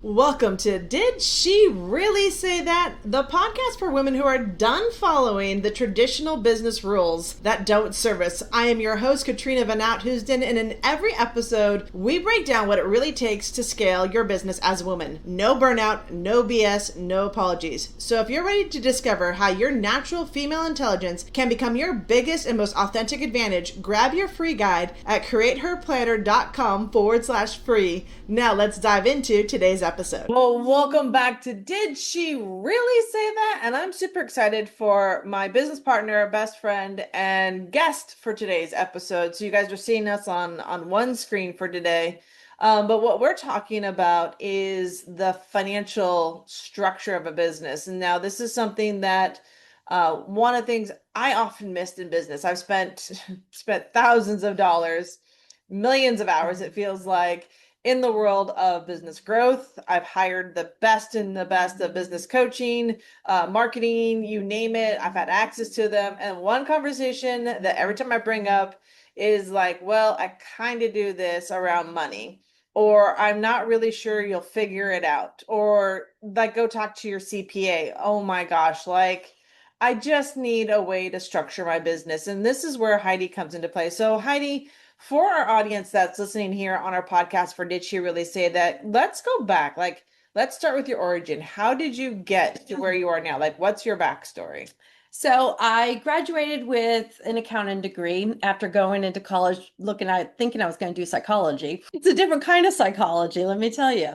Welcome to Did She Really Say That? The podcast for women who are done following the traditional business rules that don't serve us. I am your host, Katrina Van Housden, and in every episode, we break down what it really takes to scale your business as a woman. No burnout, no BS, no apologies. So if you're ready to discover how your natural female intelligence can become your biggest and most authentic advantage, grab your free guide at createherplanner.com/free. Now let's dive into today's episode. Well, welcome back to Did She Really Say That? And I'm super excited for my business partner, best friend, and guest for today's episode. So you guys are seeing us on one screen for today. But what we're talking about is the financial structure of a business. And now this is something that one of the things I often missed in business. I've spent thousands of dollars, millions of hours, it feels like, in the world of business growth. I've hired the best and the best of business coaching, marketing, you name it. I've had access to them. And one conversation that every time I bring up is like, well, I kind of do this around money, or I'm not really sure you'll figure it out, or like, go talk to your CPA. Oh my gosh, like, I just need a way to structure my business. And this is where Heidi comes into play. So Heidi, for our audience that's listening here on our podcast for Did She Really Say That? Let's go back. Like, let's start with your origin. How did you get to where you are now? Like, what's your backstory? So I graduated with an accounting degree after going into college, thinking I was going to do psychology. It's a different kind of psychology, let me tell you.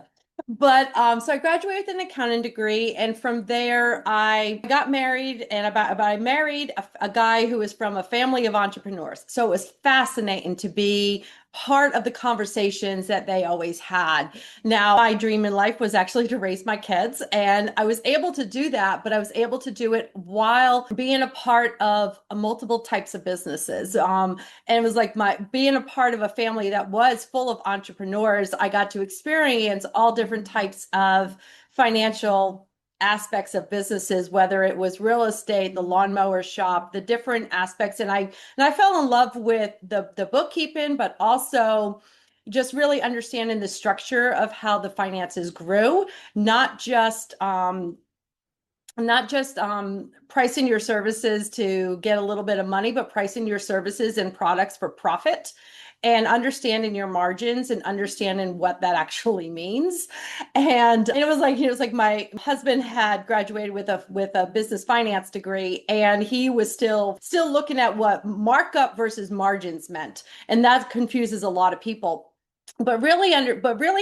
But so I graduated with an accounting degree, and from there I got married, and I married a guy who was from a family of entrepreneurs. So it was fascinating to be part of the conversations that they always had. Now, my dream in life was actually to raise my kids, and I was able to do that, but I was able to do it while being a part of multiple types of businesses. And it was like being a part of a family that was full of entrepreneurs. I got to experience all different types of financial aspects of businesses, whether it was real estate, the lawnmower shop, the different aspects. And I fell in love with the bookkeeping, but also just really understanding the structure of how the finances grew, not just pricing your services to get a little bit of money, but pricing your services and products for profit, and understanding your margins and understanding what that actually means. And it was like my husband had graduated with a business finance degree, and he was still looking at what markup versus margins meant. And that confuses a lot of people. But really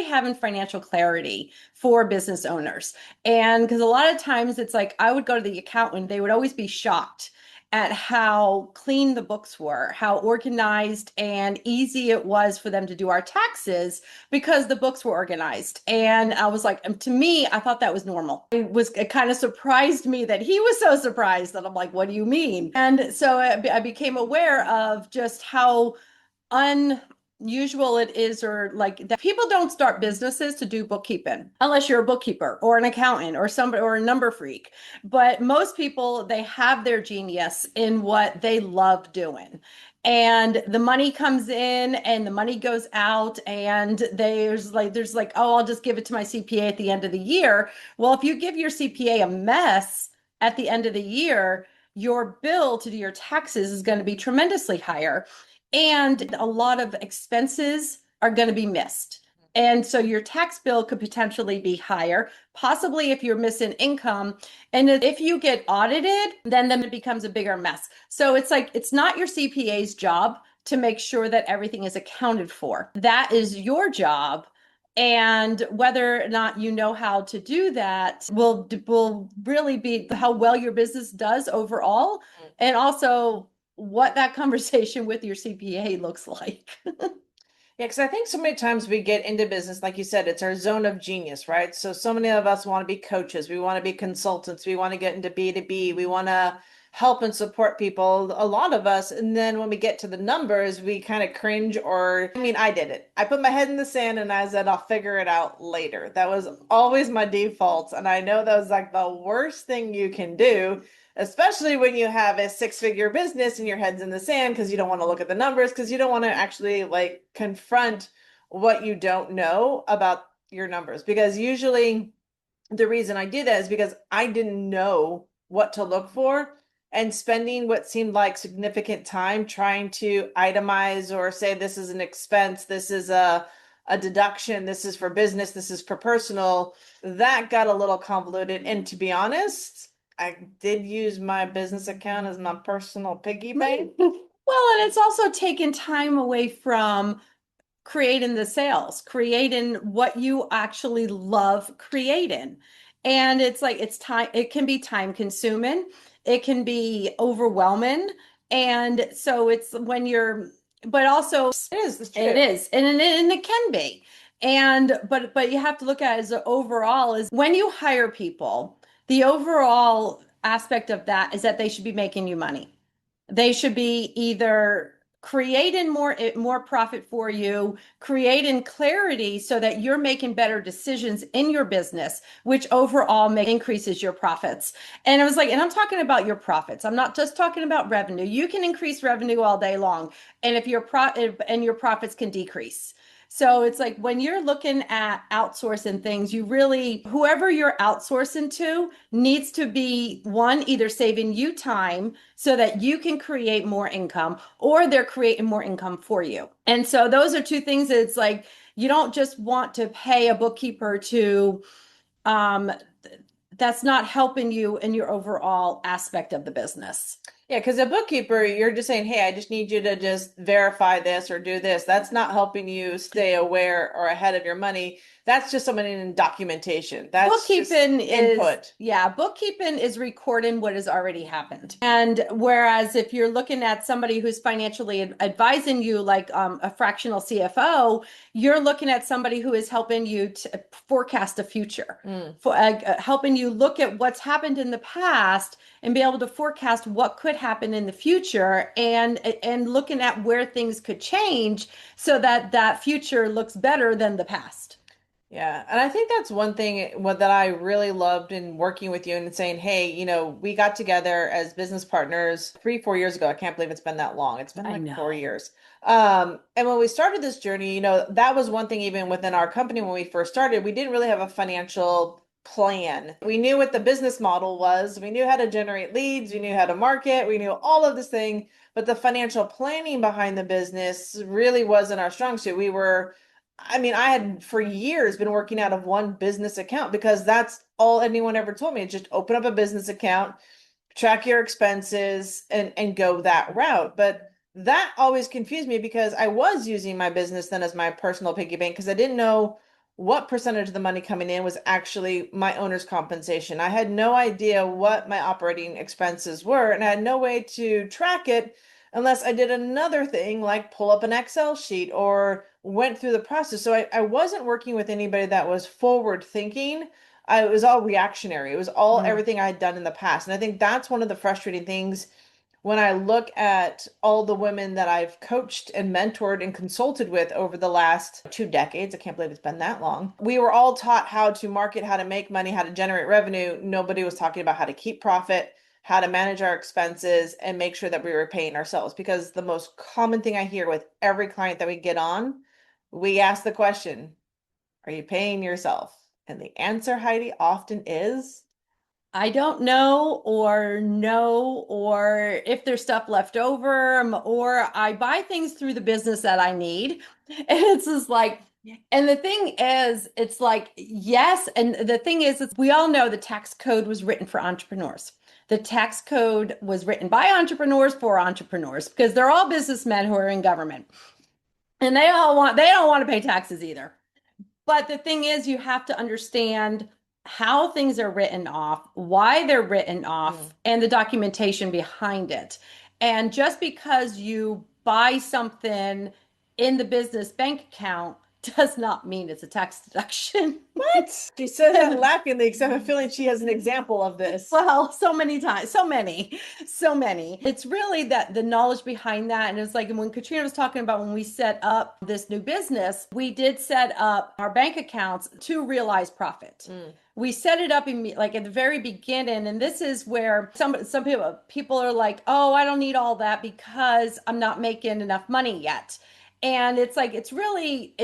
having financial clarity for business owners. And because a lot of times it's like I would go to the accountant, they would always be shocked at how clean the books were, how organized and easy it was for them to do our taxes because the books were organized. And I was like, to me, I thought that was normal. It kind of surprised me that he was so surprised that I'm like, what do you mean? And so I became aware of just how unusual it is, or like that people don't start businesses to do bookkeeping unless you're a bookkeeper or an accountant or somebody or a number freak. But most people, they have their genius in what they love doing, and the money comes in and the money goes out, and there's like, oh, I'll just give it to my CPA at the end of the year. Well, if you give your CPA a mess at the end of the year, your bill to do your taxes is going to be tremendously higher, and a lot of expenses are going to be missed. And so your tax bill could potentially be higher, possibly if you're missing income. And if you get audited, then it becomes a bigger mess. So it's like, it's not your CPA's job to make sure that everything is accounted for. That is your job. And whether or not you know how to do that will really be how well your business does overall, and also what that conversation with your CPA looks like. Yeah, because I think so many times we get into business, like you said, it's our zone of genius, right? So many of us want to be coaches, we want to be consultants, we want to get into B2B, we want to help and support people, a lot of us. And then when we get to the numbers, we kind of cringe, or I mean, I did it. I put my head in the sand and I said, I'll figure it out later. That was always my default. And I know that was like the worst thing you can do, especially when you have a six-figure business and your head's in the sand because you don't want to look at the numbers, because you don't want to actually like confront what you don't know about your numbers, because usually the reason I did that is because I didn't know what to look for, and spending what seemed like significant time trying to itemize or say this is an expense, this is a deduction, this is for business, this is for personal, that got a little convoluted. And to be honest, I did use my business account as my personal piggy bank. Well, and it's also taken time away from creating the sales, creating what you actually love creating. And it's like, it's time, it can be time consuming, it can be overwhelming. And so it's when you're, but also it is, and it can be. And but you have to look at it as overall is when you hire people, the overall aspect of that is that they should be making you money. They should be either creating more profit for you, creating clarity so that you're making better decisions in your business, which overall increases your profits. And it was like, and I'm talking about your profits. I'm not just talking about revenue. You can increase revenue all day long, and if your profits can decrease. So it's like when you're looking at outsourcing things, you really, whoever you're outsourcing to needs to be one, either saving you time so that you can create more income, or they're creating more income for you. And so those are two things that it's like, you don't just want to pay a bookkeeper to, um, that's not helping you in your overall aspect of the business. Yeah, because a bookkeeper, you're just saying, hey, I just need you to just verify this or do this. That's not helping you stay aware or ahead of your money. That's just someone in documentation. That's bookkeeping just input. Bookkeeping is recording what has already happened. And whereas if you're looking at somebody who's financially advising you, like a fractional CFO, you're looking at somebody who is helping you to forecast a future, for helping you look at what's happened in the past and be able to forecast what could happen in the future, and looking at where things could change so that that future looks better than the past. Yeah, and I think that's one thing that I really loved in working with you and saying, hey, we got together as business partners 3, 4 years ago. I can't believe it's been that long. It's been like 4 years. And when we started this journey, that was one thing even within our company when we first started, we didn't really have a financial plan. We knew what the business model was. We knew how to generate leads. We knew how to market. We knew all of this thing, but the financial planning behind the business really wasn't our strong suit. I had for years been working out of one business account because that's all anyone ever told me. Just open up a business account, track your expenses, and go that route. But that always confused me because I was using my business then as my personal piggy bank because I didn't know what percentage of the money coming in was actually my owner's compensation. I had no idea what my operating expenses were, and I had no way to track it unless I did another thing like pull up an Excel sheet or went through the process. So I wasn't working with anybody that was forward thinking. It was all reactionary. It was all everything I had done in the past. And I think that's one of the frustrating things when I look at all the women that I've coached and mentored and consulted with over the last 2 decades. I can't believe it's been that long. We were all taught how to market, how to make money, how to generate revenue. Nobody was talking about how to keep profit, how to manage our expenses, and make sure that we were paying ourselves. Because the most common thing I hear with every client that we get on, we ask the question, are you paying yourself? And the answer, Heidi, often is, I don't know, or if there's stuff left over, or I buy things through the business that I need. And it's just like, and the thing is, it's like, yes. And the thing is, we all know the tax code was written for entrepreneurs. The tax code was written by entrepreneurs for entrepreneurs because they're all businessmen who are in government. And they don't want to pay taxes either. But the thing is, you have to understand how things are written off, why they're written off, and the documentation behind it. And just because you buy something in the business bank account does not mean it's a tax deduction. What? She says that laughingly, because I have a feeling she has an example of this. Well, so many times, so many. It's really that the knowledge behind that. And it's like when Katrina was talking about when we set up this new business, we did set up our bank accounts to realize profit. We set it up like at the very beginning, and this is where some people are like, "Oh, I don't need all that because I'm not making enough money yet." And it's like, it's really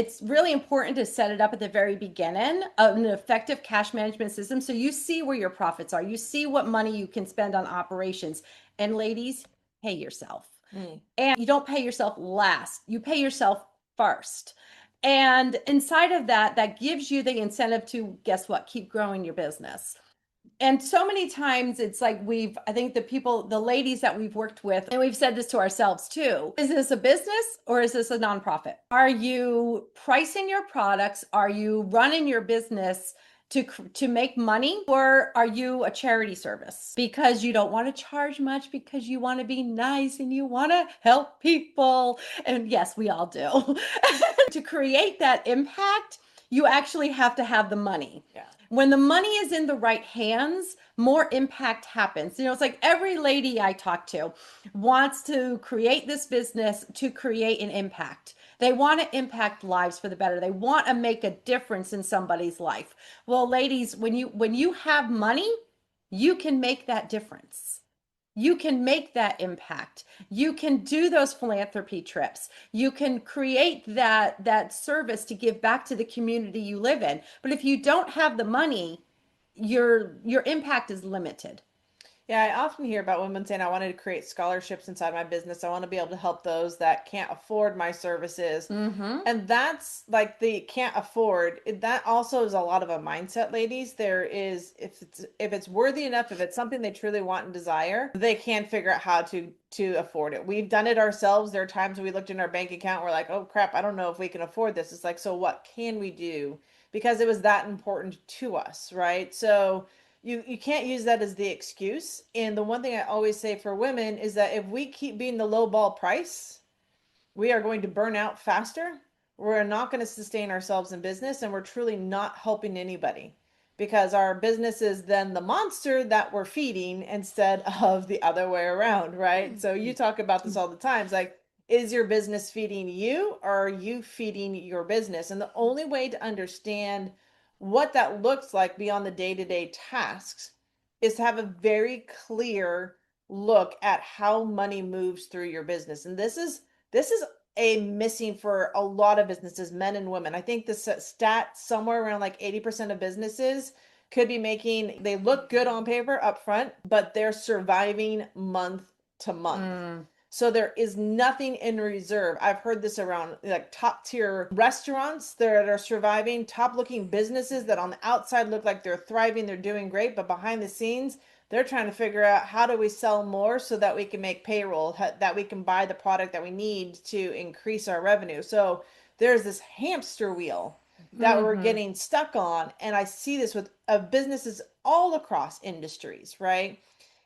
important to set it up at the very beginning of an effective cash management system. So you see where your profits are, you see what money you can spend on operations. And ladies, pay yourself. And you don't pay yourself last, you pay yourself first. And inside of that, that gives you the incentive to, guess what, keep growing your business. And so many times it's like I think the ladies that we've worked with, and we've said this to ourselves too, is this a business or is this a nonprofit? Are you pricing your products? Are you running your business to make money, or are you a charity service because you don't want to charge much, because you want to be nice and you want to help people? And yes, we all do. To create that impact, you actually have to have the money. Yeah. When the money is in the right hands, more impact happens. It's like every lady I talk to wants to create this business to create an impact. They want to impact lives for the better. They want to make a difference in somebody's life. Well, ladies, when you have money, you can make that difference. You can make that impact. You can do those philanthropy trips. You can create that service to give back to the community you live in. But if you don't have the money, your impact is limited. Yeah, I often hear about women saying, I wanted to create scholarships inside my business. I want to be able to help those that can't afford my services. Mm-hmm. And that's like the can't afford. That also is a lot of a mindset, ladies. There is, if it's worthy enough, if it's something they truly want and desire, they can figure out how to afford it. We've done it ourselves. There are times we looked in our bank account, we're like, oh crap, I don't know if we can afford this. It's like, so what can we do? Because it was that important to us, right? So you can't use that as the excuse. And the one thing I always say for women is that if we keep being the low ball price, we are going to burn out faster. We're not going to sustain ourselves in business, and we're truly not helping anybody, because our business is then the monster that we're feeding instead of the other way around, right? So you talk about this all the time. It's like, is your business feeding you, or are you feeding your business? And the only way to understand what that looks like beyond the day-to-day tasks is to have a very clear look at how money moves through your business. And this is a missing for a lot of businesses, men and women. I think the stat somewhere around like 80% of businesses could be making, they look good on paper up front, but they're surviving month to month. So there is nothing in reserve. I've heard this around like top tier restaurants that are surviving, top looking businesses that on the outside look like they're thriving, they're doing great, but behind the scenes, they're trying to figure out, how do we sell more so that we can make payroll, that we can buy the product that we need to increase our revenue. So there's this hamster wheel that we're getting stuck on. And I see this with businesses all across industries, right?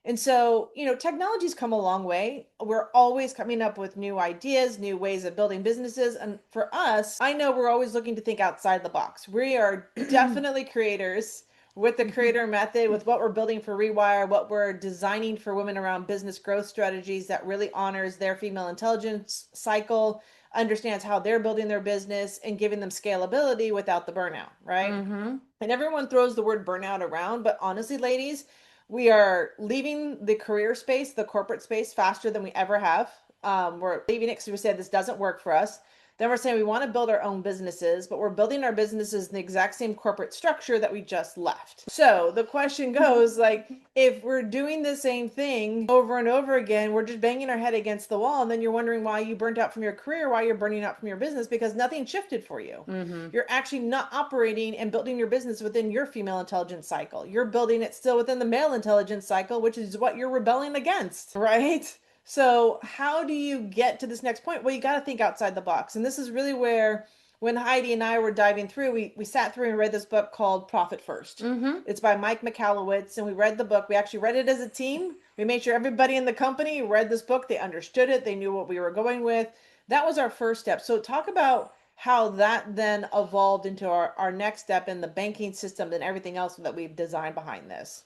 And so, technology's come a long way. We're always coming up with new ideas, new ways of building businesses. And for us, I know we're always looking to think outside the box. We are definitely creators with the creator method, with what we're building for Rewire, what we're designing for women around business growth strategies that really honors their female intelligence cycle, understands how they're building their business, and giving them scalability without the burnout, right? And everyone throws the word burnout around, but honestly, ladies, we are leaving the career space, the corporate space, faster than we ever have. We're leaving it because we said this doesn't work for us. Then we're saying we want to build our own businesses, but we're building our businesses in the exact same corporate structure that we just left. So the question goes, like, if we're doing the same thing over and over again, we're just banging our head against the wall. And then you're wondering why you burnt out from your career, why you're burning out from your business, because nothing shifted for you. You're actually not operating and building your business within your female intelligence cycle. You're building it still within the male intelligence cycle, which is what you're rebelling against, right? So how do you get to this next point? Well, you got to think outside the box. And this is really where, when Heidi and I were diving through, we sat through and read this book called Profit First. It's by Mike Michalowicz. And we read the book. We actually read it as a team. We made sure everybody in the company read this book. They understood it. They knew what we were going with. That was our first step. So talk about how that then evolved into our next step in the banking system and everything else that we've designed behind this.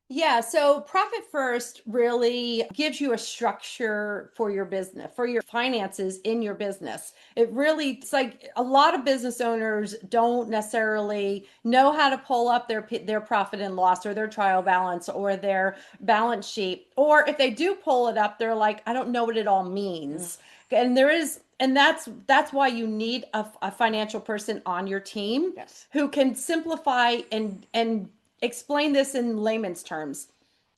Yeah, so Profit First really gives you a structure for your business, for your finances in your business. It's like a lot of business owners don't necessarily know how to pull up their profit and loss, or their trial balance, or their balance sheet. Or if they do pull it up, they're like, I don't know what it all means. And there is And that's why you need a financial person on your team. Yes. Who can simplify and explain this in layman's terms.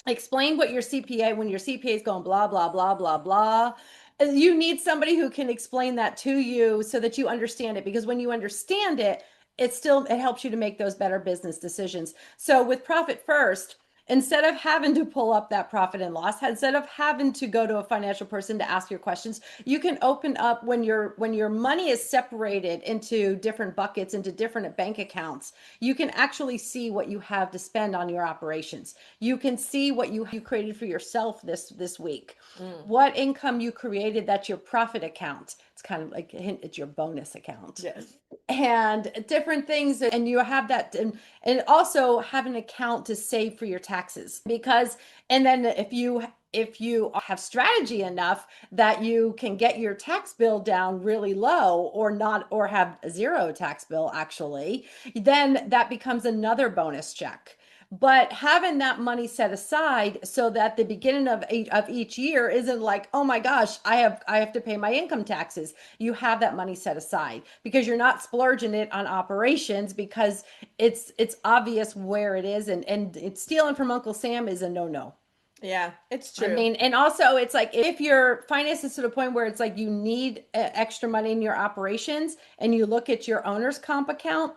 Explain what your CPA, when your CPA is going blah, blah, blah, blah, blah. You need somebody who can explain that to you so that you understand it, because when you understand it, it helps you to make those better business decisions. So with Profit First, instead of having to pull up that profit and loss, instead of having to go to a financial person to ask your questions, you can open up when your money is separated into different buckets, into different bank accounts. You can actually see what you have to spend on your operations. You can see what you created for yourself this week. What income you created, that's your profit account. It's kind of like a hint, it's your bonus account. Yes. And different things, and you have that, and also have an account to save for your taxes, because and then if you have strategy enough that you can get your tax bill down really low, or not, or have zero tax bill actually, then that becomes another bonus check. But having that money set aside so that the beginning of each year isn't like, oh my gosh, I have to pay my income taxes. You have that money set aside because you're not splurging it on operations, because it's obvious where it is, and it's stealing from Uncle Sam is a no-no. Yeah, it's true. I mean, and also it's like, if your finances to the point where it's like you need extra money in your operations, and you look at your owner's comp account,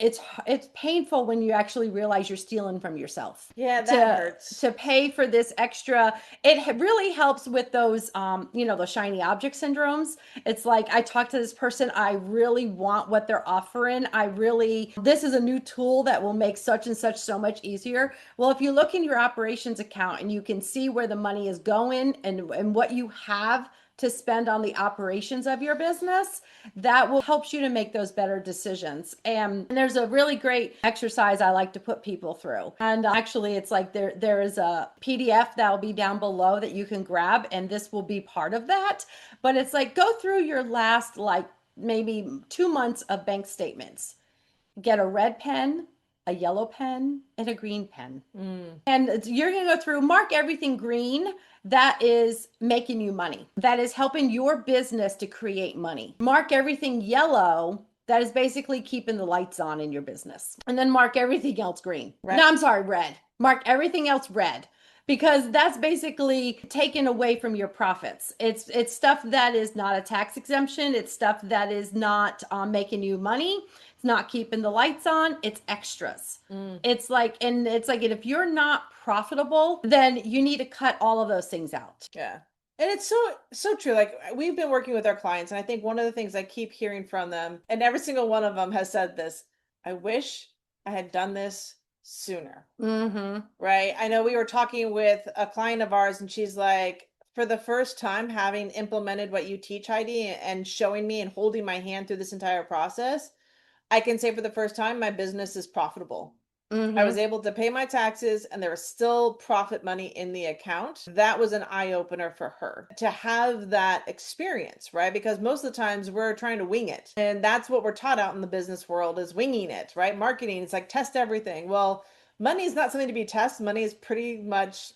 it's painful when you actually realize you're stealing from yourself. Yeah, that hurts. To pay for this extra. It really helps with those those shiny object syndromes. It's like, I talk to this person, I really want what they're offering. This is a new tool that will make such and such so much easier. Well, if you look in your operations account and you can see where the money is going, and what you have to spend on the operations of your business, that will help you to make those better decisions. And there's a really great exercise I like to put people through. And actually, it's like there is a PDF that will be down below that you can grab, and this will be part of that. But it's like, go through your last, like, maybe 2 months of bank statements. Get a red pen, a yellow pen, and a green pen. And you're going to go through, mark everything green that is making you money, that is helping your business to create money. Mark everything yellow that is basically keeping the lights on in your business. And then mark everything else green. No, I'm sorry, red. Mark everything else red, because that's basically taken away from your profits. It's stuff that is not a tax exemption. It's stuff that is not making you money. It's not keeping the lights on. It's extras. It's like, and if you're not profitable, then you need to cut all of those things out. Yeah. And it's so true. Like, we've been working with our clients, and I think one of the things I keep hearing from them, and every single one of them has said this: I wish I had done this sooner. Right? I know we were talking with a client of ours, and she's like, for the first time, having implemented what you teach, Heidi, and showing me and holding my hand through this entire process, I can say for the first time, my business is profitable. I was able to pay my taxes, and there was still profit money in the account. That was an eye opener for her to have that experience, right? Because most of the times we're trying to wing it. And that's what we're taught out in the business world, is winging it, right? Marketing, it's like, test everything. Well, money is not something to be tested. Money is pretty much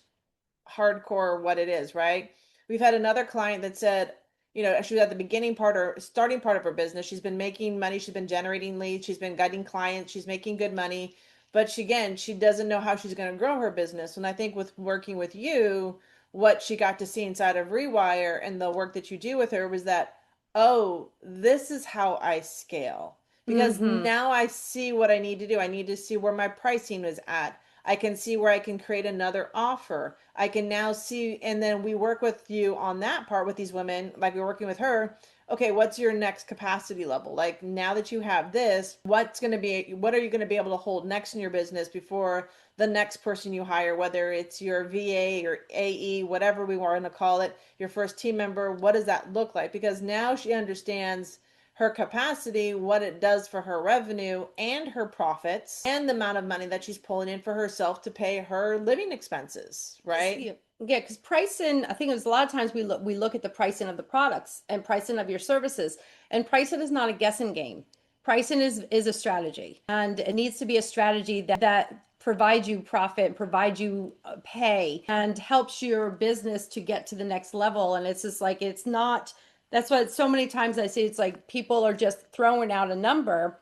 hardcore what it is, right? We've had another client that said, she was at the beginning part or starting part of her business. She's been making money. She's been generating leads. She's been guiding clients. She's making good money. But she doesn't know how she's going to grow her business. And I think with working with you, what she got to see inside of Rewire and the work that you do with her was that, oh, this is how I scale. Because now I see what I need to do. I need to see where my pricing is at. I can see where I can create another offer. I can now see, and then we work with you on that part with these women, like we're working with her. Okay, what's your next capacity level? Like, now that you have this, what are you going to be able to hold next in your business before the next person you hire, whether it's your VA or AE, whatever we want to call it, your first team member, what does that look like? Because now she understands her capacity, what it does for her revenue and her profits, and the amount of money that she's pulling in for herself to pay her living expenses, right? Yeah, because pricing, I think it was a lot of times we look at the pricing of the products and pricing of your services, and pricing is not a guessing game. Pricing is a strategy, and it needs to be a strategy that provides you profit, provides you pay, and helps your business to get to the next level. And it's just like, it's not That's what so many times I see. It's like people are just throwing out a number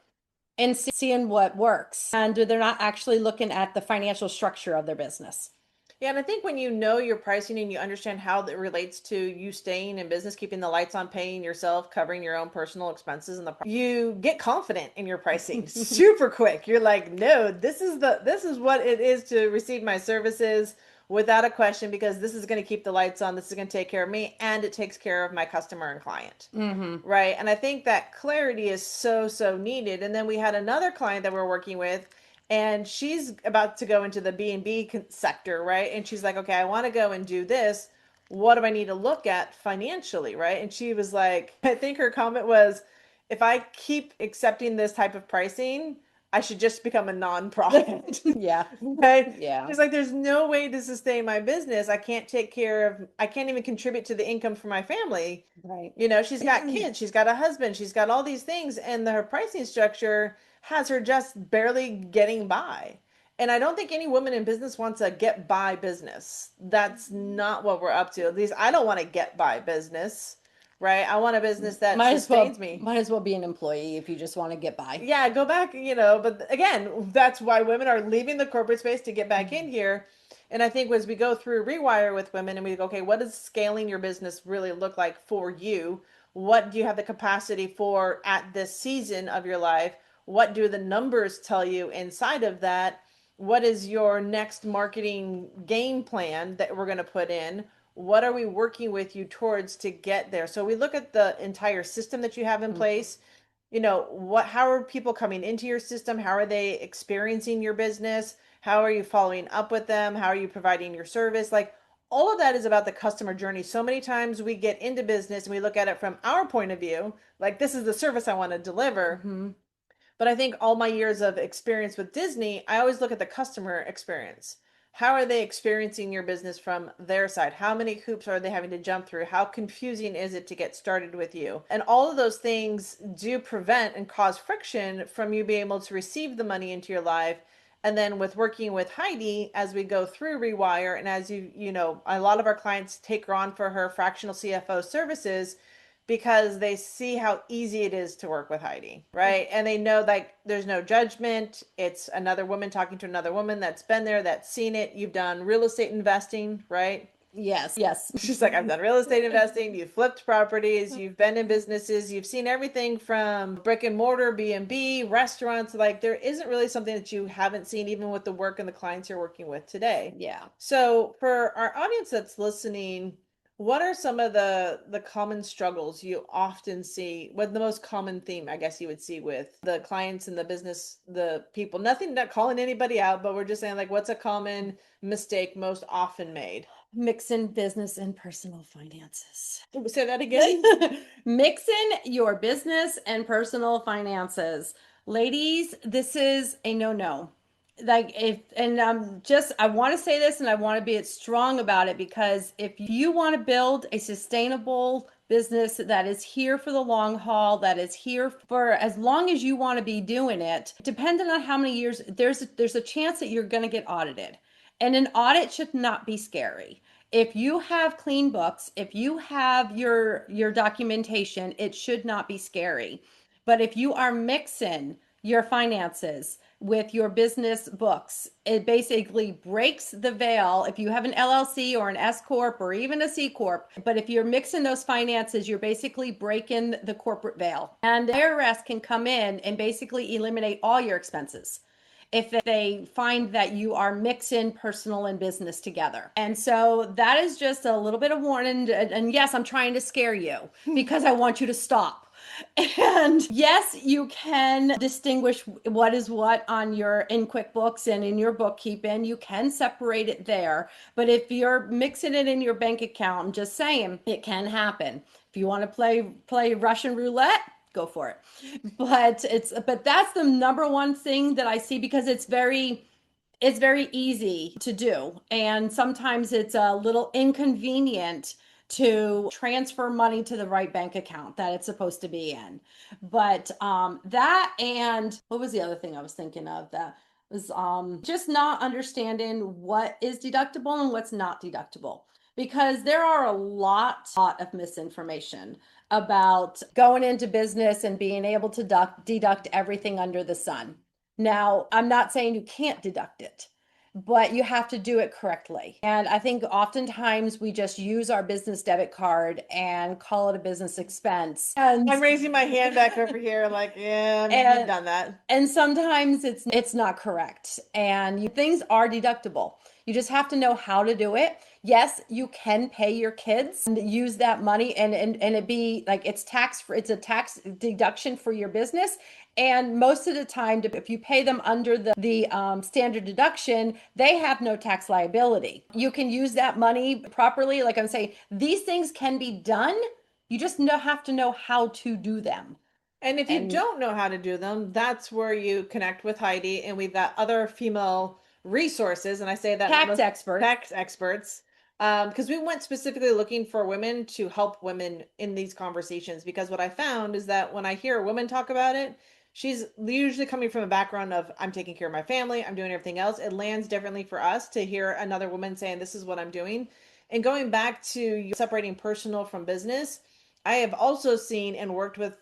and seeing what works. And they're not actually looking at the financial structure of their business. Yeah, and I think when you know your pricing and you understand how that relates to you staying in business, keeping the lights on, paying yourself, covering your own personal expenses, and you get confident in your pricing super quick. You're like, no, this is what it is to receive my services without a question, because this is going to keep the lights on, this is going to take care of me, and it takes care of my customer and client. Right. And I think that clarity is so needed. And then we had another client that we're working with, and she's about to go into the B&B sector, right? And she's like, okay, I want to go and do this. What do I need to look at financially, right? And she was like, I think her comment was, if I keep accepting this type of pricing, I should just become a nonprofit. Yeah. Right? Yeah. She's like, there's no way to sustain my business. I can't even contribute to the income for my family. Right. You know, she's got kids, she's got a husband, she's got all these things, and her pricing structure has her just barely getting by. And I don't think any woman in business wants a get by business. That's not what we're up to. At least I don't want to get by business, right? I want a business that sustains me. Might as well be an employee if you just want to get by. Yeah, go back, but again, that's why women are leaving the corporate space to get back in here. And I think as we go through Rewire with women and we go, okay, what does scaling your business really look like for you? What do you have the capacity for at this season of your life? What do the numbers tell you inside of that? What is your next marketing game plan that we're going to put in? What are we working with you towards to get there? So we look at the entire system that you have in place. How are people coming into your system? How are they experiencing your business? How are you following up with them? How are you providing your service? Like, all of that is about the customer journey. So many times we get into business and we look at it from our point of view, like, this is the service I want to deliver. But I think all my years of experience with Disney, I always look at the customer experience. How are they experiencing your business from their side? How many hoops are they having to jump through? How confusing is it to get started with you? And all of those things do prevent and cause friction from you being able to receive the money into your life. And then with working with Heidi, as we go through Rewire, and as a lot of our clients take her on for her fractional CFO services, because they see how easy it is to work with Heidi, right? And they know, like, there's no judgment. It's another woman talking to another woman that's been there, that's seen it. You've done real estate investing, right? Yes. Yes. She's like, I've done real estate investing. You've flipped properties. You've been in businesses. You've seen everything from brick and mortar, B&B, restaurants. Like, there isn't really something that you haven't seen, even with the work and the clients you're working with today. Yeah. So for our audience that's listening, what are some of the common struggles you often see? What the most common theme, I guess, you would see with the clients and the business, the people? Nothing, not calling anybody out, but we're just saying, like, what's a common mistake most often made? Mixing business and personal finances. Say that again. Mixing your business and personal finances. Ladies, this is a no-no. Like, I want to say this and I want to be strong about it, because if you want to build a sustainable business that is here for the long haul, that is here for as long as you want to be doing it, depending on how many years, there's a chance that you're going to get audited. And an audit should not be scary. If you have clean books, if you have your documentation, it should not be scary. But if you are mixing your finances with your business books, it basically breaks the veil. If you have an LLC or an S Corp or even a C Corp, but if you're mixing those finances, you're basically breaking the corporate veil. And the IRS can come in and basically eliminate all your expenses if they find that you are mixing personal and business together. And so that is just a little bit of warning. And yes, I'm trying to scare you because I want you to stop. And yes, you can distinguish what is what in QuickBooks and in your bookkeeping. You can separate it there. But if you're mixing it in your bank account, I'm just saying it can happen. If you want to play Russian roulette, go for it. But that's the number one thing that I see, because it's very easy to do. And sometimes it's a little inconvenient to transfer money to the right bank account that it's supposed to be in. But that, and what was the other thing I was thinking of? That was just not understanding what is deductible and what's not deductible. because there are a lot of misinformation about going into business and being able to deduct everything under the sun. Now, I'm not saying you can't deduct it, but you have to do it correctly. And I think oftentimes we just use our business debit card and call it a business expense. And I'm raising my hand back over here, like, yeah, I've done that. And sometimes it's not correct. And things are deductible. You just have to know how to do it. Yes, you can pay your kids and use that money and it be like it's a tax deduction for your business. And most of the time, if you pay them under the standard deduction, they have no tax liability. You can use that money properly. Like I'm saying, these things can be done. You just have to know how to do them. And if you don't know how to do them, that's where you connect with Heidi, and we've got other female resources, and I say that tax experts, because we went specifically looking for women to help women in these conversations. Because what I found is that when I hear a woman talk about it, she's usually coming from a background of I'm taking care of my family, I'm doing everything else. It lands differently for us to hear another woman saying this is what I'm doing. And going back to separating personal from business, I have also seen and worked with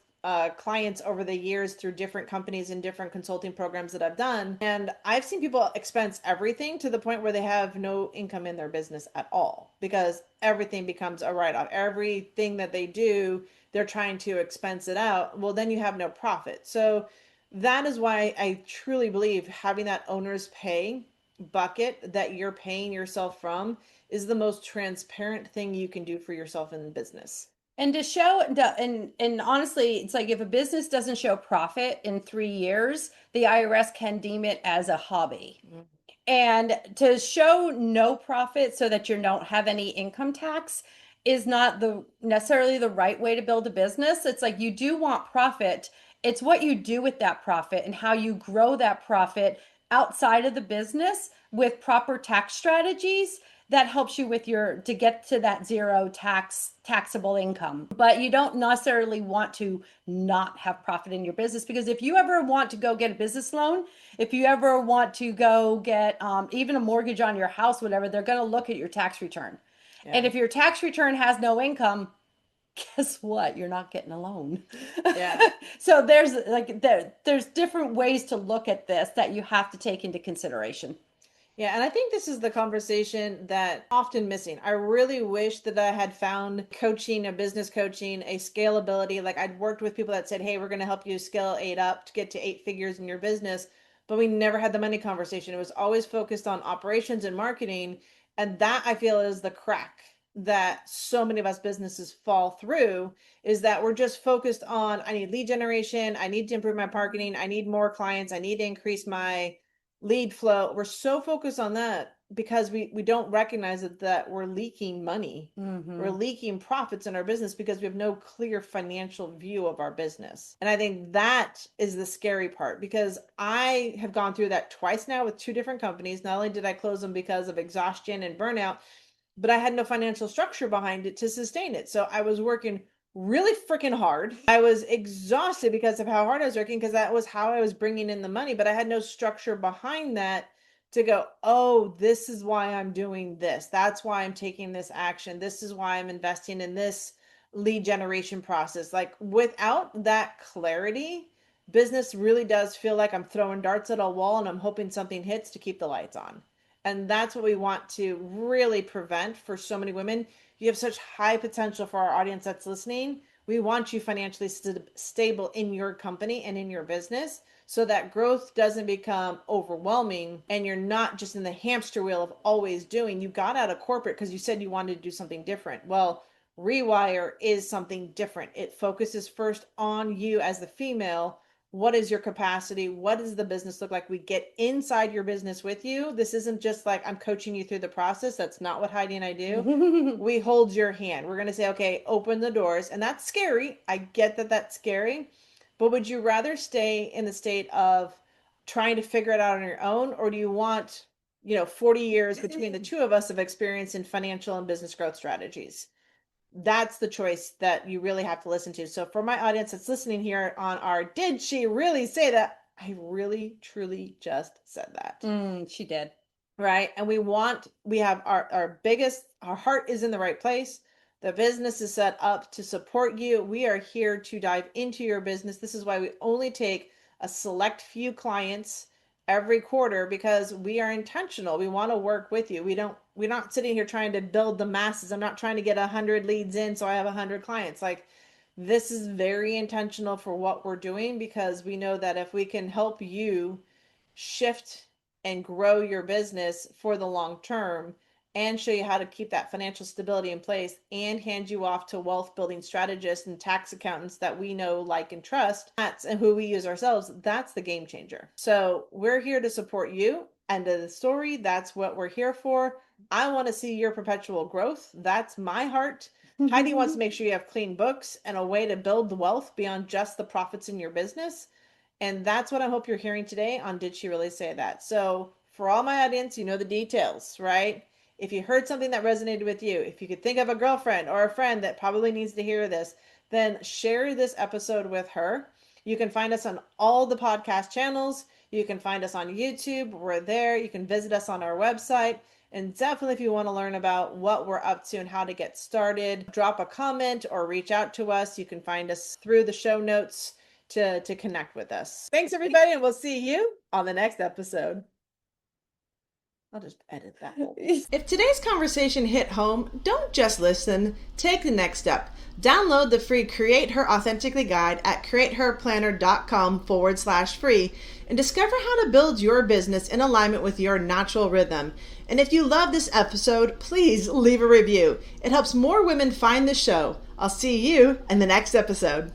clients over the years through different companies and different consulting programs that I've done. And I've seen people expense everything to the point where they have no income in their business at all because everything becomes a write off. Everything that they do, they're trying to expense it out. Well, then you have no profit. So that is why I truly believe having that owner's pay bucket that you're paying yourself from is the most transparent thing you can do for yourself in business. And to show and honestly, it's like if a business doesn't show profit in 3 years, the IRS can deem it as a hobby. Mm-hmm. And to show no profit so that you don't have any income tax is not necessarily the right way to build a business. It's like you do want profit. It's what you do with that profit and how you grow that profit outside of the business with proper tax strategies that helps you with to get to that zero taxable income. But you don't necessarily want to not have profit in your business, because if you ever want to go get a business loan, if you ever want to go get even a mortgage on your house, whatever, they're going to look at your tax return. Yeah. And if your tax return has no income, guess what? You're not getting a loan. Yeah. So there's different ways to look at this that you have to take into consideration. Yeah, and I think this is the conversation that often missing. I really wish that I had found coaching, a business coaching, a scalability. Like I'd worked with people that said, hey, we're going to help you scale 8 up to get to 8 figures in your business. But we never had the money conversation. It was always focused on operations and marketing. And that I feel is the crack that so many of us businesses fall through, is that we're just focused on, I need lead generation. I need to improve my marketing. I need more clients. I need to increase my lead flow. We're so focused on that because we don't recognize that we're leaking money. Mm-hmm. We're leaking profits in our business because we have no clear financial view of our business. And I think that is the scary part, because I have gone through that twice now with 2 different companies. Not only did I close them because of exhaustion and burnout, but I had no financial structure behind it to sustain it. So I was working really freaking hard. I was exhausted because of how hard I was working, because that was how I was bringing in the money, but I had no structure behind that to go, oh, this is why I'm doing this. That's why I'm taking this action. This is why I'm investing in this lead generation process. Like without that clarity, business really does feel like I'm throwing darts at a wall and I'm hoping something hits to keep the lights on. And that's what we want to really prevent for so many women. You have such high potential for our audience that's listening. We want you financially stable in your company and in your business, so that growth doesn't become overwhelming and you're not just in the hamster wheel of always doing. You got out of corporate because you said you wanted to do something different. Well, Rewire is something different. It focuses first on you as the female. What is your capacity? What does the business look like? We get inside your business with you. This isn't just like I'm coaching you through the process. That's not what Heidi and I do. We hold your hand. We're going to say, okay, open the doors. And that's scary. I get that that's scary. But would you rather stay in the state of trying to figure it out on your own? Or do you want, 40 years between the two of us of experience in financial and business growth strategies? That's the choice that you really have to listen to. So for my audience that's listening here on our Did She Really Say That? I really, truly just said that. She did. right? And we have our heart is in the right place. The business is set up to support you. We are here to dive into your business. This is why we only take a select few clients every quarter, because we are intentional. We want to work with you. We're not sitting here trying to build the masses. I'm not trying to get 100 leads in so I have 100 clients. Like, this is very intentional for what we're doing, because we know that if we can help you shift and grow your business for the long term, and show you how to keep that financial stability in place, and hand you off to wealth building strategists and tax accountants that we know, like, and trust, and who we use ourselves, that's the game changer. So we're here to support you. End of the story. That's what we're here for. I want to see your perpetual growth. That's my heart. Heidi wants to make sure you have clean books and a way to build the wealth beyond just the profits in your business. And that's what I hope you're hearing today on Did She Really Say That? So for all my audience, you know the details, right? If you heard something that resonated with you, if you could think of a girlfriend or a friend that probably needs to hear this, then share this episode with her. You can find us on all the podcast channels. You can find us on YouTube. We're there. You can visit us on our website. And definitely, if you want to learn about what we're up to and how to get started, drop a comment or reach out to us. You can find us through the show notes to connect with us. Thanks, everybody, and we'll see you on the next episode. I'll just edit that. If today's conversation hit home, don't just listen. Take the next step. Download the free Create Her Authentically guide at createherplanner.com/free and discover how to build your business in alignment with your natural rhythm. And if you love this episode, please leave a review. It helps more women find the show. I'll see you in the next episode.